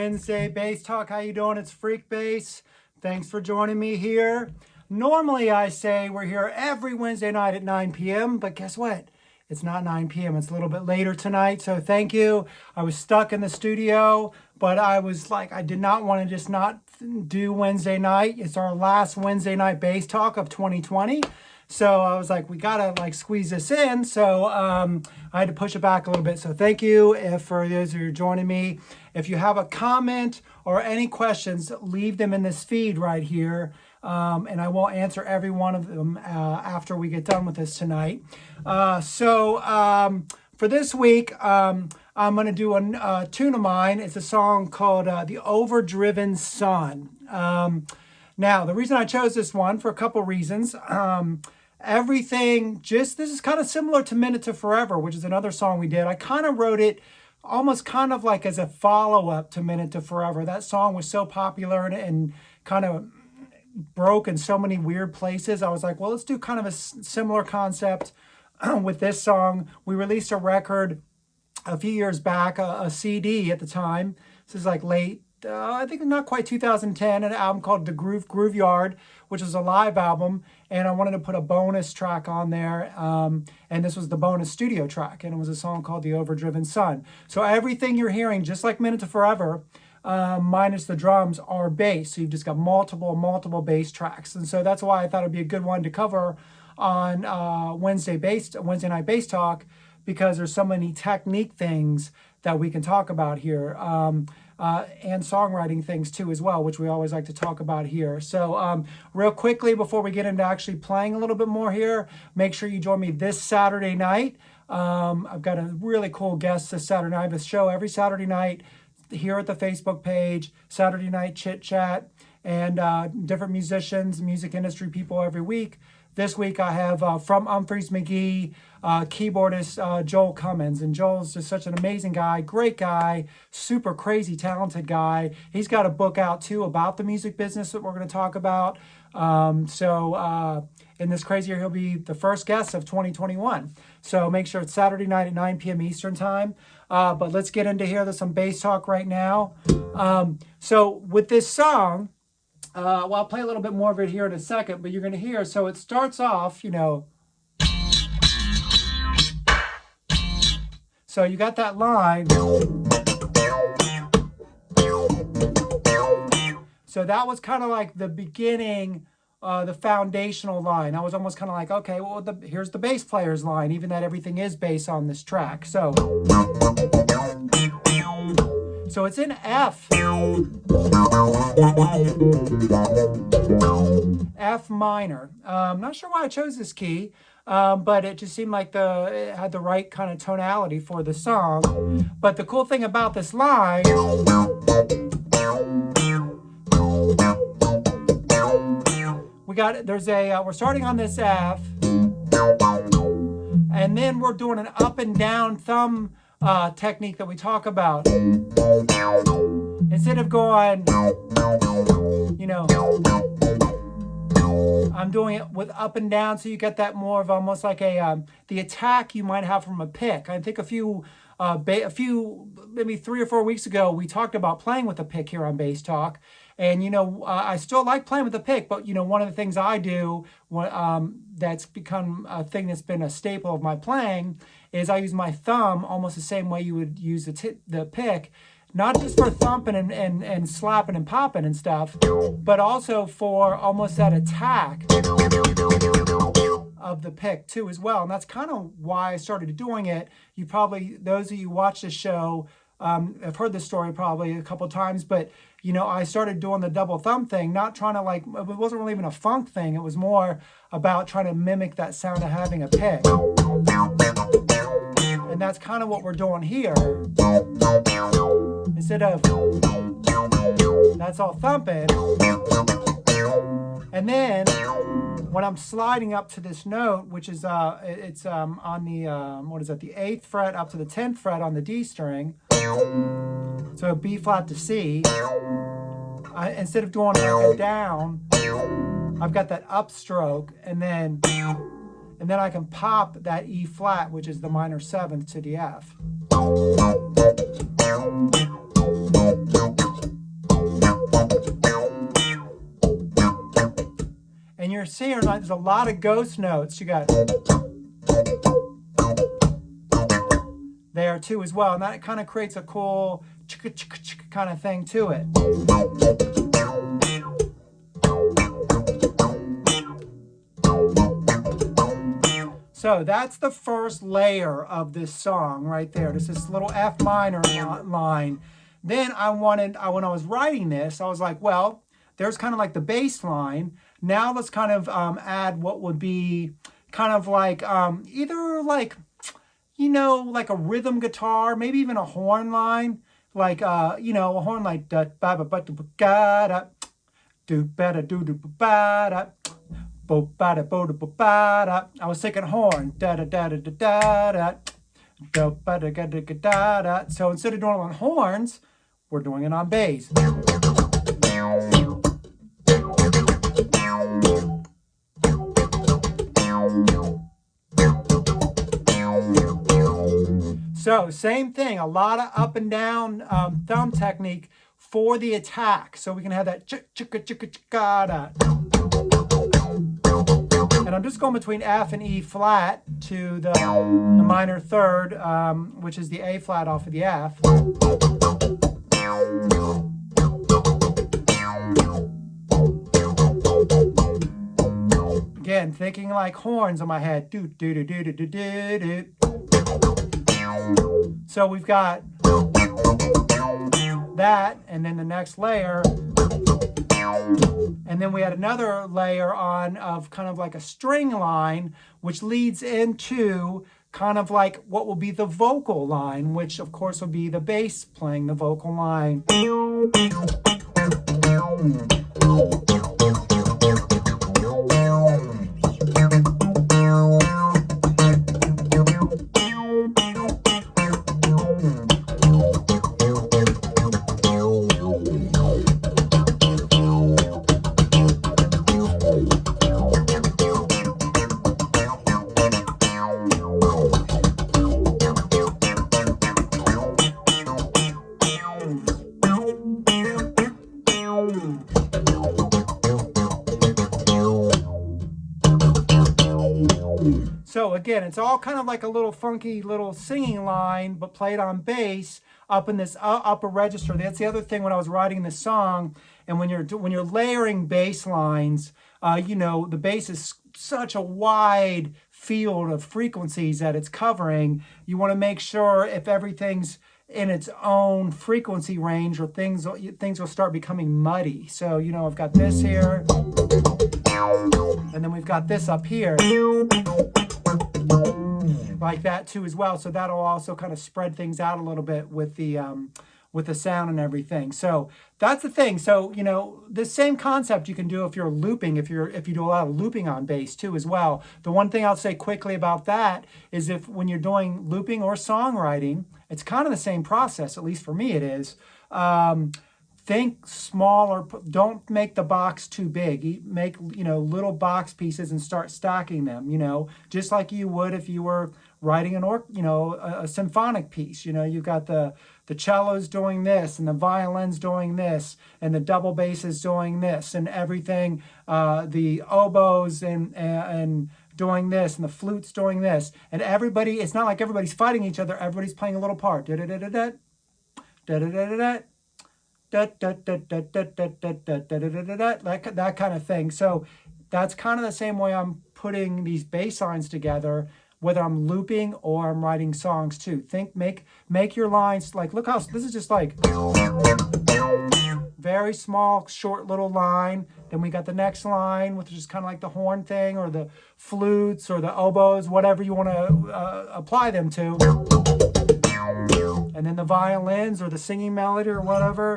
Wednesday Bass Talk. How you doing? It's Freekbass. Thanks for joining me here. Normally I say we're here every Wednesday night at 9 p.m., but guess what? It's not 9 p.m. It's a little bit later tonight, so thank you. I was stuck in the studio, but I was like, I did not want to just not do Wednesday night. It's our last Wednesday night Bass Talk of 2020. So I was like, we gotta like squeeze this in. So I had to push it back a little bit. So thank you for those who are joining me. If you have a comment or any questions, leave them in this feed right here. And I will answer every one of them after we get done with this tonight. For this week, I'm going to do a tune of mine. It's a song called The Overdriven Sun. Now, the reason I chose this one for a couple reasons. This is kind of similar to Minute to Forever, which is another song we did. I kind of wrote it almost kind of like as a follow-up to Minute to Forever. That song was so popular and kind of broke in so many weird places. I was like, well, let's do kind of a similar concept with this song. We released a record a few years back, a CD at the time. This is like late, I think not quite 2010, an album called The Groove Yard, which is a live album, and I wanted to put a bonus track on there, and this was the bonus studio track, and it was a song called The Overdriven Sun. So everything you're hearing, just like Minute to Forever, minus the drums, are bass. So you've just got multiple bass tracks, and so that's why I thought it'd be a good one to cover on Wednesday night Bass Talk, because there's so many technique things that we can talk about here. And songwriting things too as well, which we always like to talk about here. So real quickly, before we get into actually playing a little bit more here, make sure you join me this Saturday night. I've got a really cool guest this Saturday night. I have a show every Saturday night here at the Facebook page, Saturday Night Chit Chat, and different musicians, music industry people every week. This week I have from Humphreys McGee, keyboardist Joel Cummins. And Joel's just such an amazing guy, great guy, super crazy talented guy. He's got a book out too about the music business that we're going to talk about. In this crazy year, he'll be the first guest of 2021. So make sure it's Saturday night at 9 p.m. Eastern time. But let's get into here. There's some bass talk right now. So with this song, well, I'll play a little bit more of it here in a second, but you're going to hear, so it starts off, so you got that line. So that was kind of like the beginning, the foundational line. I was almost kind of like, okay, well, here's the bass player's line, even that everything is bass on this track. So it's in F. F minor. I'm not sure why I chose this key, but it just seemed like it had the right kind of tonality for the song. But the cool thing about this line we're starting on this F, and then we're doing an up and down thumb technique that we talk about. Instead of going, you know, I'm doing it with up and down, so you get that more of almost like the attack you might have from a pick. I think a few, maybe 3 or 4 weeks ago, we talked about playing with a pick here on Bass Talk. And, I still like playing with a pick, but, one of the things I do that's become a thing that's been a staple of my playing is I use my thumb almost the same way you would use the pick, not just for thumping and slapping and popping and stuff, but also for almost that attack of the pick too as well. And that's kind of why I started doing it. You probably, those of you who watch this show, have heard this story probably a couple times, but I started doing the double thumb thing, not trying to it wasn't really even a funk thing. It was more about trying to mimic that sound of having a pick. And that's kind of what we're doing here. Instead of, that's all thumping. And then when I'm sliding up to this note, which is, it's on the, the 8th fret up to the 10th fret on the D string. So B flat to C, instead of doing like a down, I've got that upstroke, and then I can pop that E flat, which is the minor 7th, to the F. And you're seeing there's a lot of ghost notes. You got there too as well, and that kind of creates a cool chicka chicka chicka kind of thing to it. So that's the first layer of this song right there. There's this little F minor line. Then when I was writing this, I was like, well, there's kind of like the bass line. Now let's kind of add what would be kind of like either like, like a rhythm guitar, maybe even a horn line, like a horn like da ba ba ba ga da do ba da do do ba da bo ba da bo da ba da. I was thinking horn da da da da da da da ba da ga da da da. So instead of doing it on horns, we're doing it on bass. So same thing, a lot of up and down thumb technique for the attack. So we can have that chicka chicka chicka da. And I'm just going between F and E flat to the minor 3rd, which is the A flat off of the F. Again, thinking like horns in my head. Do do do do do do do do. So we've got that, and then the next layer, and then we had another layer on of kind of like a string line, which leads into kind of like what will be the vocal line, which of course will be the bass playing the vocal line. So again, it's all kind of like a little funky little singing line, but played on bass up in this upper register. That's the other thing when I was writing this song. And when you're layering bass lines, the bass is such a wide field of frequencies that it's covering. You want to make sure if everything's in its own frequency range, or things will start becoming muddy. So I've got this here, and then we've got this up here, like that too as well. So that'll also kind of spread things out a little bit with the with the sound and everything. So that's the thing. So, you know, the same concept you can do if you're looping, if you do a lot of looping on bass too as well. The one thing I'll say quickly about that is if when you're doing looping or songwriting, it's kind of the same process, at least for me it is. Think small, or don't make the box too big. Make, you know, little box pieces and start stacking them, you know, just like you would if you were writing a symphonic piece. You know, you've got the cellos doing this, and the violins doing this, and the double basses doing this, and everything, the oboes and doing this, and the flutes doing this, and everybody, it's not like everybody's fighting each other, everybody's playing a little part. Da da da da da da da da da. That kind of thing. So that's kind of the same way I'm putting these bass lines together, whether I'm looping or I'm writing songs too. Make your lines like, look how this is just like very small, short little line. Then we got the next line, which is kind of like the horn thing, or the flutes, or the oboes, whatever you want to apply them to. And then the violins, or the singing melody, or whatever.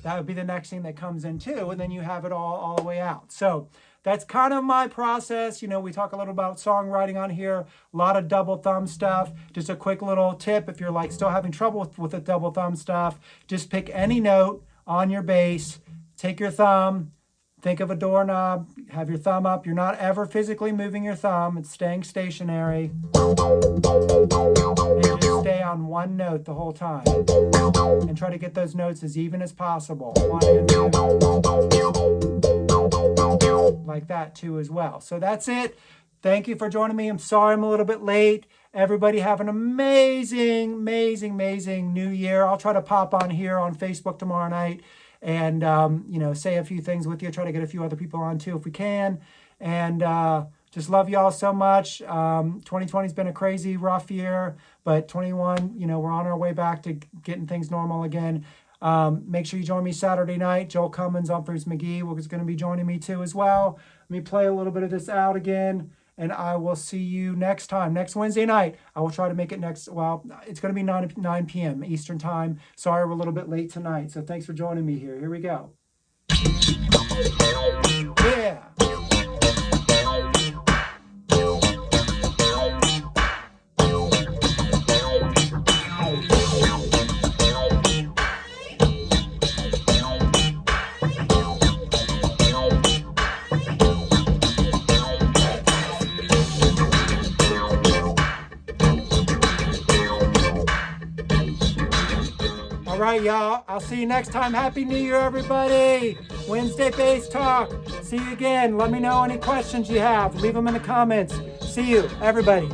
That would be the next thing that comes in too, and then you have it all the way out. So that's kind of my process. You know, we talk a little about songwriting on here, a lot of double thumb stuff. Just a quick little tip, if you're like still having trouble with the double thumb stuff, just pick any note on your bass, take your thumb, think of a doorknob, have your thumb up. You're not ever physically moving your thumb. It's staying stationary. And you just stay on one note the whole time. And try to get those notes as even as possible. 1 and 2. Like that too as well. So that's it. Thank you for joining me. I'm sorry I'm a little bit late. Everybody have an amazing, amazing, amazing new year. I'll try to pop on here on Facebook tomorrow night and, you know, say a few things with you. Try to get a few other people on too if we can. And just love y'all so much. 2020 has been a crazy, rough year, but 21, you know, we're on our way back to getting things normal again. Make sure you join me Saturday night. Joel Cummins, Humphreys McGee is going to be joining me too as well. Let me play a little bit of this out again, and I will see you next time. Next Wednesday night, I will try to make it it's going to be 9 p.m. Eastern time. Sorry we're a little bit late tonight, so thanks for joining me here. Here we go. Yeah. All right, y'all. I'll see you next time. Happy New Year, everybody. Wednesday Bass Talk. See you again. Let me know any questions you have. Leave them in the comments. See you, everybody.